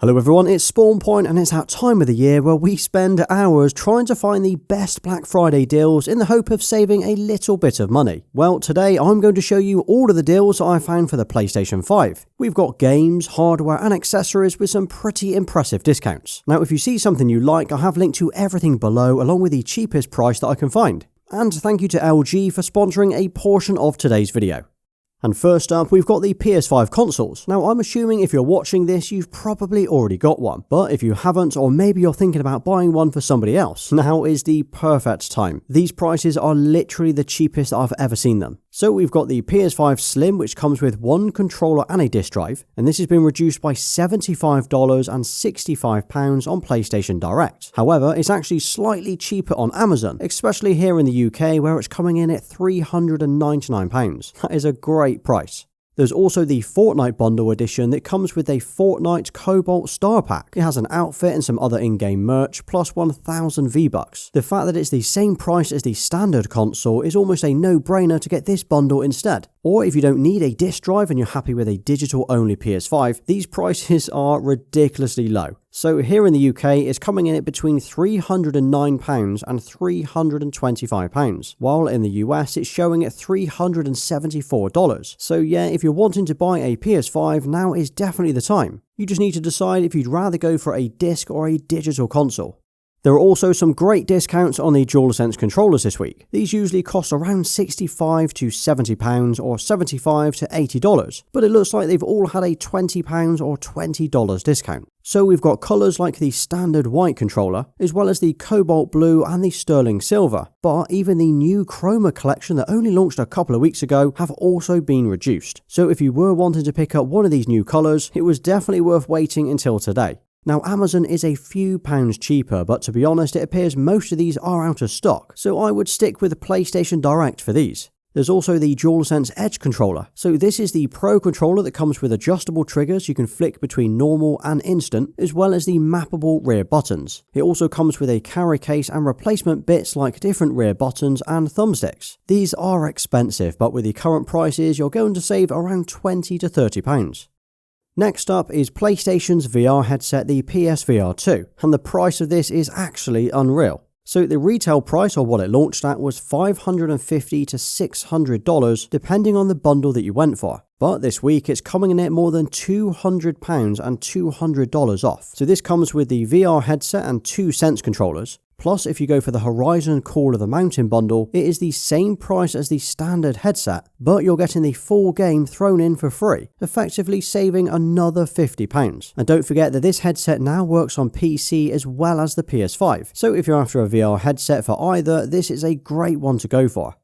Hello everyone, it's SpawnPoiint and it's that time of the year where we spend hours trying to find the best Black Friday deals in the hope of saving a little bit of money. Well, today I'm going to show you all of the deals that I found for the PlayStation 5. We've got games, hardware and accessories with some pretty impressive discounts. Now if you see something you like, I have linked to everything below along with the cheapest price that I can find. And thank you to LG for sponsoring a portion of today's video. And first up, we've got the PS5 Consoles. Now, I'm assuming if you're watching this, you've probably already got one. But if you haven't, or maybe you're thinking about buying one for somebody else, now is the perfect time. These prices are literally the cheapest I've ever seen them. So we've got the PS5 Slim, which comes with one controller and a disc drive, and this has been reduced by $75 and £65 on PlayStation Direct. However, it's actually slightly cheaper on Amazon, especially here in the UK where it's coming in at £399. That is a great price. There's also the Fortnite Bundle Edition that comes with a Fortnite Cobalt Star Pack. It has an outfit and some other in-game merch, plus 1,000 V-Bucks. The fact that it's the same price as the standard console is almost a no-brainer to get this bundle instead. Or if you don't need a disc drive and you're happy with a digital-only PS5, these prices are ridiculously low. So here in the UK, it's coming in at between £309 and £325, while in the US it's showing at $374. So yeah, if you're wanting to buy a PS5, now is definitely the time. You just need to decide if you'd rather go for a disc or a digital console. There are also some great discounts on the DualSense controllers this week. These usually cost around £65 to £70 or $75 to $80, but it looks like they've all had a £20 or $20 discount. So we've got colours like the standard white controller, as well as the cobalt blue and the sterling silver, but even the new Chroma collection that only launched a couple of weeks ago have also been reduced. So if you were wanting to pick up one of these new colours, it was definitely worth waiting until today. Now Amazon is a few pounds cheaper, but to be honest it appears most of these are out of stock, so I would stick with PlayStation Direct for these. There's also the DualSense Edge controller. So this is the Pro controller that comes with adjustable triggers you can flick between normal and instant, as well as the mappable rear buttons. It also comes with a carry case and replacement bits like different rear buttons and thumbsticks. These are expensive, but with the current prices you're going to save around £20 to £30. Next up is PlayStation's VR headset, the PSVR 2, and the price of this is actually unreal. So the retail price, or what it launched at, was $550 to $600 depending on the bundle that you went for. But this week it's coming in at more than £200 and $200 off. So this comes with the VR headset and two Sense controllers. Plus, if you go for the Horizon Call of the Mountain bundle, it is the same price as the standard headset, but you're getting the full game thrown in for free, effectively saving another £50. And don't forget that this headset now works on PC as well as the PS5, so if you're after a VR headset for either, this is a great one to go for.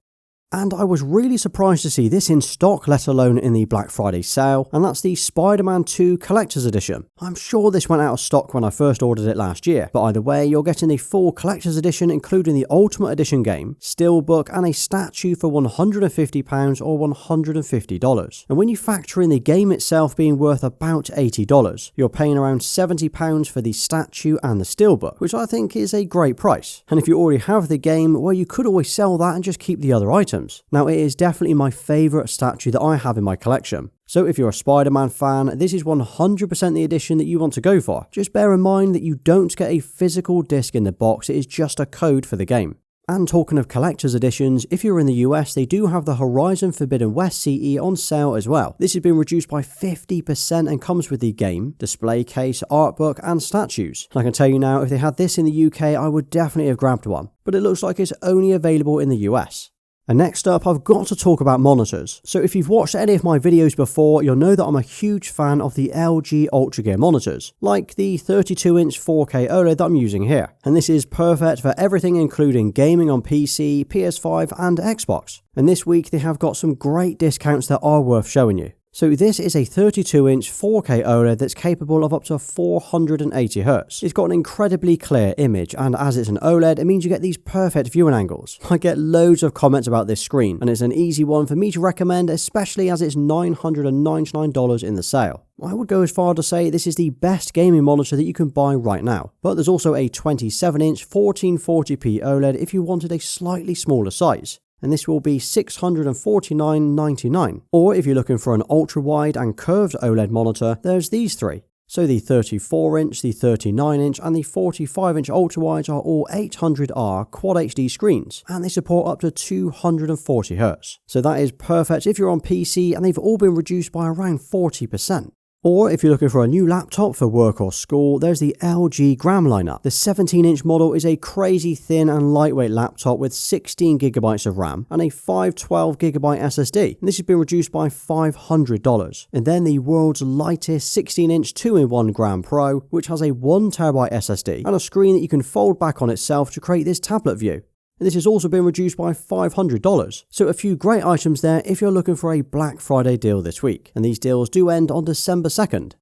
And I was really surprised to see this in stock, let alone in the Black Friday sale, and that's the Spider-Man 2 Collector's Edition. I'm sure this went out of stock when I first ordered it last year, but either way, you're getting the full Collector's Edition including the Ultimate Edition game, steelbook and a statue for £150 or $150. And when you factor in the game itself being worth about $80, you're paying around £70 for the statue and the steelbook, which I think is a great price. And if you already have the game, well, you could always sell that and just keep the other items. Now it is definitely my favourite statue that I have in my collection. So if you're a Spider-Man fan, this is 100% the edition that you want to go for. Just bear in mind that you don't get a physical disc in the box, it is just a code for the game. And talking of collector's editions, if you're in the US, they do have the Horizon Forbidden West CE on sale as well. This has been reduced by 50% and comes with the game, display case, art book and statues. And I can tell you now, if they had this in the UK, I would definitely have grabbed one. But it looks like it's only available in the US. And next up, I've got to talk about monitors. So if you've watched any of my videos before, you'll know that I'm a huge fan of the LG UltraGear monitors, like the 32-inch 4K OLED that I'm using here. And this is perfect for everything including gaming on PC, PS5 and Xbox. And this week they have got some great discounts that are worth showing you. So this is a 32-inch 4K OLED that's capable of up to 480Hz. It's got an incredibly clear image, and as it's an OLED, it means you get these perfect viewing angles. I get loads of comments about this screen, and it's an easy one for me to recommend, especially as it's $999 in the sale. I would go as far to say this is the best gaming monitor that you can buy right now. But there's also a 27-inch 1440p OLED if you wanted a slightly smaller size. And this will be $649.99. Or if you're looking for an ultra-wide and curved OLED monitor, there's these three. So the 34-inch, the 39-inch and the 45-inch ultrawides are all 800R Quad HD screens, and they support up to 240Hz. So that is perfect if you're on PC, and they've all been reduced by around 40%. Or if you're looking for a new laptop for work or school, there's the LG Gram lineup. The 17-inch model is a crazy thin and lightweight laptop with 16GB of RAM and a 512GB SSD. And this has been reduced by $500. And then the world's lightest 16-inch 2-in-1 Gram Pro, which has a 1TB SSD and a screen that you can fold back on itself to create this tablet view. And this has also been reduced by $500. So a few great items there if you're looking for a Black Friday deal this week. And these deals do end on December 2nd.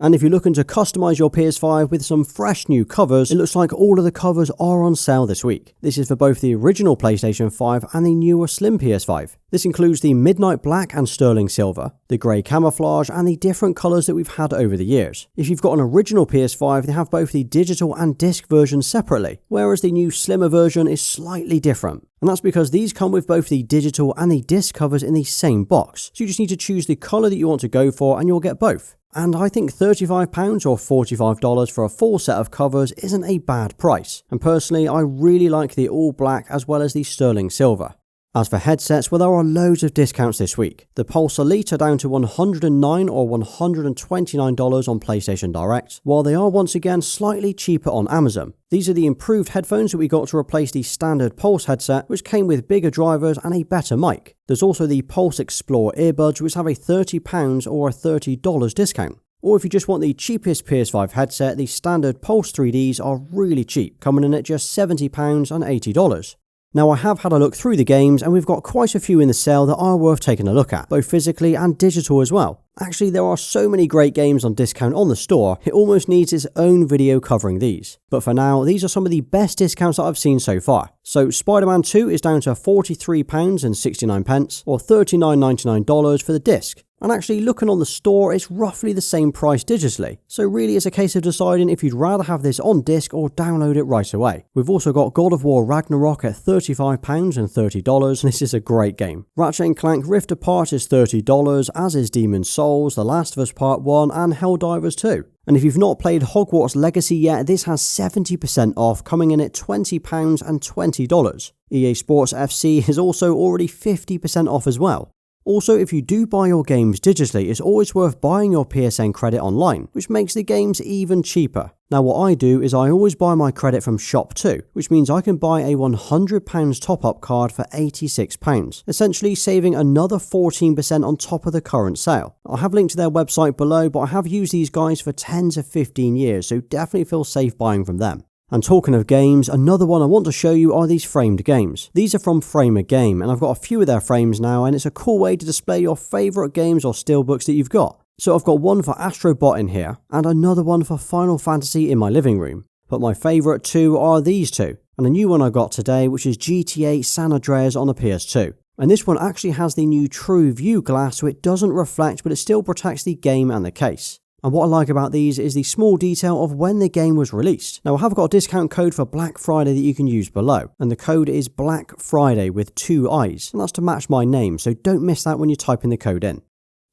And if you're looking to customize your PS5 with some fresh new covers, it looks like all of the covers are on sale this week. This is for both the original PlayStation 5 and the newer Slim PS5. This includes the Midnight Black and Sterling Silver, the grey camouflage and the different colours that we've had over the years. If you've got an original PS5, they have both the digital and disc versions separately, whereas the new slimmer version is slightly different. And that's because these come with both the digital and the disc covers in the same box. So you just need to choose the colour that you want to go for and you'll get both. And I think £35 or $45 for a full set of covers isn't a bad price. And personally, I really like the all black as well as the sterling silver. As for headsets, well, there are loads of discounts this week. The Pulse Elite are down to $109 or $129 on PlayStation Direct, while they are once again slightly cheaper on Amazon. These are the improved headphones that we got to replace the standard Pulse headset, which came with bigger drivers and a better mic. There's also the Pulse Explore earbuds, which have a £30 or a $30 discount. Or if you just want the cheapest PS5 headset, the standard Pulse 3Ds are really cheap, coming in at just £70 and $80. Now I have had a look through the games and we've got quite a few in the sale that are worth taking a look at, both physically and digital as well. Actually, there are so many great games on discount on the store, it almost needs its own video covering these. But for now, these are some of the best discounts that I've seen so far. So Spider-Man 2 is down to £43.69 or $39.99 for the disc. And actually looking on the store, it's roughly the same price digitally. So really it's a case of deciding if you'd rather have this on disc or download it right away. We've also got God of War Ragnarok at £35 and $30, and this is a great game. Ratchet & Clank Rift Apart is $30, as is Demon's Souls, The Last of Us Part 1 and Helldivers 2. And if you've not played Hogwarts Legacy yet, this has 70% off, coming in at £20 and $20. EA Sports FC is also already 50% off as well. Also, if you do buy your games digitally, it's always worth buying your PSN credit online, which makes the games even cheaper. Now what I do is I always buy my credit from Shop2, which means I can buy a £100 top-up card for £86, essentially saving another 14% on top of the current sale. I have linked to their website below, but I have used these guys for 10 to 15 years, so definitely feel safe buying from them. And talking of games, another one I want to show you are these framed games. These are from Frame a Game, and I've got a few of their frames now, and it's a cool way to display your favourite games or steelbooks that you've got. So I've got one for Astro Bot in here, and another one for Final Fantasy in my living room. But my favourite two are these two, and a new one I got today, which is GTA San Andreas on the PS2. And this one actually has the new True View glass, so it doesn't reflect, but it still protects the game and the case. And what I like about these is the small detail of when the game was released. Now I have got a discount code for Black Friday that you can use below, and the code is Black Friday with 2 I's, and that's to match my name, so don't miss that when you're typing the code in.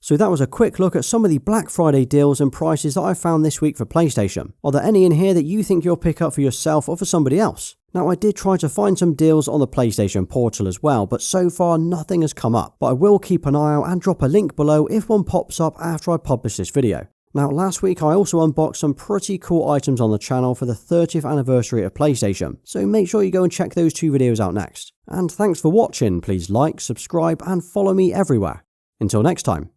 So that was a quick look at some of the Black Friday deals and prices that I found this week for PlayStation. Are there any in here that you think you'll pick up for yourself or for somebody else? Now I did try to find some deals on the PlayStation portal as well, but so far nothing has come up. But I will keep an eye out and drop a link below if one pops up after I publish this video. Now last week I also unboxed some pretty cool items on the channel for the 30th anniversary of PlayStation, so make sure you go and check those 2 videos out next. And thanks for watching, please like, subscribe and follow me everywhere. Until next time.